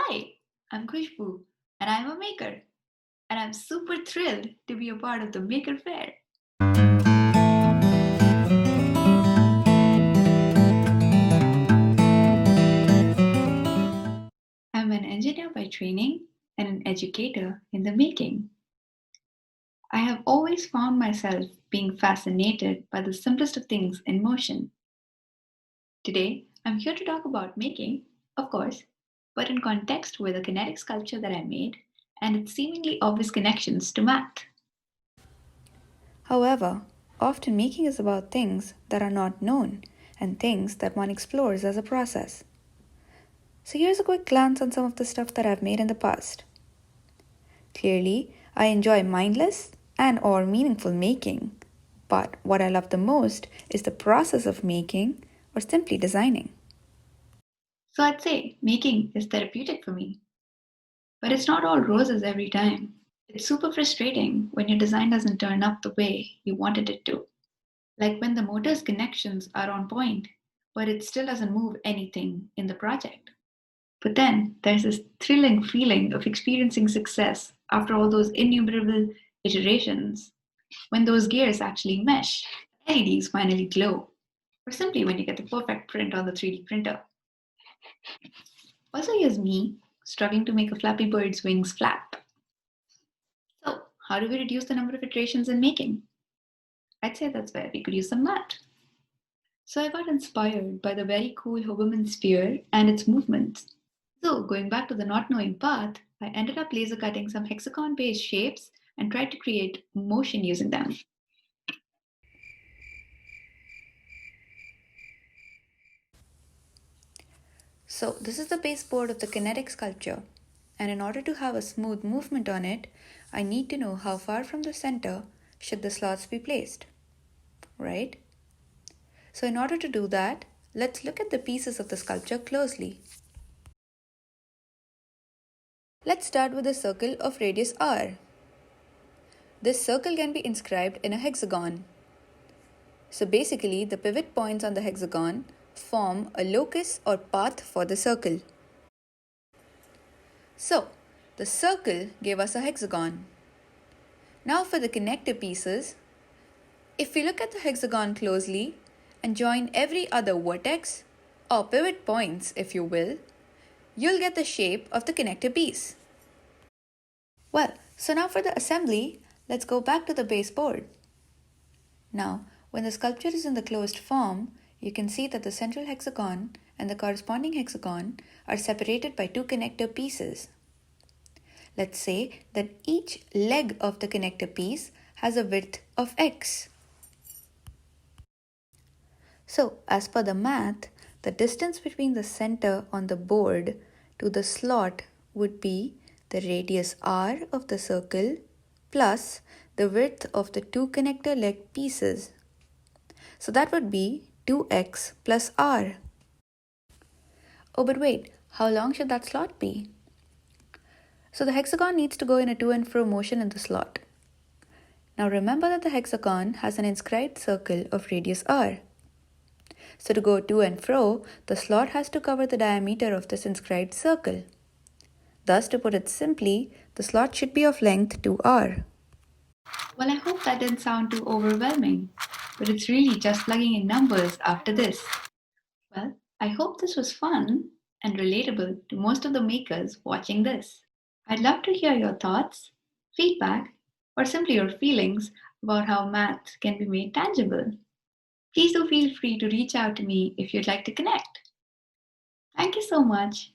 Hi, I'm Khushbu, and I'm a maker, and I'm super thrilled to be a part of the Maker Faire. I'm an engineer by training and an educator in the making. I have always found myself being fascinated by the simplest of things in motion. Today, I'm here to talk about making, of course, but in context with a kinetic sculpture that I made and its seemingly obvious connections to math. However, often making is about things that are not known and things that one explores as a process. So here's a quick glance on some of the stuff that I've made in the past. Clearly, I enjoy mindless and or meaningful making, but what I love the most is the process of making or simply designing. So I'd say making is therapeutic for me. But it's not all roses every time. It's super frustrating when your design doesn't turn up the way you wanted it to. Like when the motor's connections are on point, but it still doesn't move anything in the project. But then there's this thrilling feeling of experiencing success after all those innumerable iterations, when those gears actually mesh, LEDs finally glow, or simply when you get the perfect print on the 3D printer. Also, here's me struggling to make a Flappy Bird's wings flap. So, how do we reduce the number of iterations in making? I'd say that's where we could use some math. So, I got inspired by the very cool Hoberman sphere and its movements. So, going back to the not knowing path, I ended up laser cutting some hexagon based shapes and tried to create motion using them. So this is the baseboard of the kinetic sculpture, and in order to have a smooth movement on it, I need to know how far from the center should the slots be placed, right? So in order to do that, let's look at the pieces of the sculpture closely. Let's start with a circle of radius r. This circle can be inscribed in a hexagon. So basically, the pivot points on the hexagon form a locus or path for the circle. So, the circle gave us a hexagon. Now for the connector pieces, if we look at the hexagon closely and join every other vertex, or pivot points if you will, you'll get the shape of the connector piece. Well, so now for the assembly, let's go back to the baseboard. Now, when the sculpture is in the closed form, you can see that the central hexagon and the corresponding hexagon are separated by two connector pieces. Let's say that each leg of the connector piece has a width of x. So, as per the math, the distance between the center on the board to the slot would be the radius r of the circle plus the width of the two connector leg pieces. So that would be 2x plus r. Oh, but wait, how long should that slot be? So the hexagon needs to go in a to and fro motion in the slot. Now remember that the hexagon has an inscribed circle of radius r. So to go to and fro, the slot has to cover the diameter of this inscribed circle. Thus, to put it simply, the slot should be of length 2r. Well, I hope that didn't sound too overwhelming, but it's really just plugging in numbers after this. Well, I hope this was fun and relatable to most of the makers watching this. I'd love to hear your thoughts, feedback, or simply your feelings about how math can be made tangible. Please do feel free to reach out to me if you'd like to connect. Thank you so much.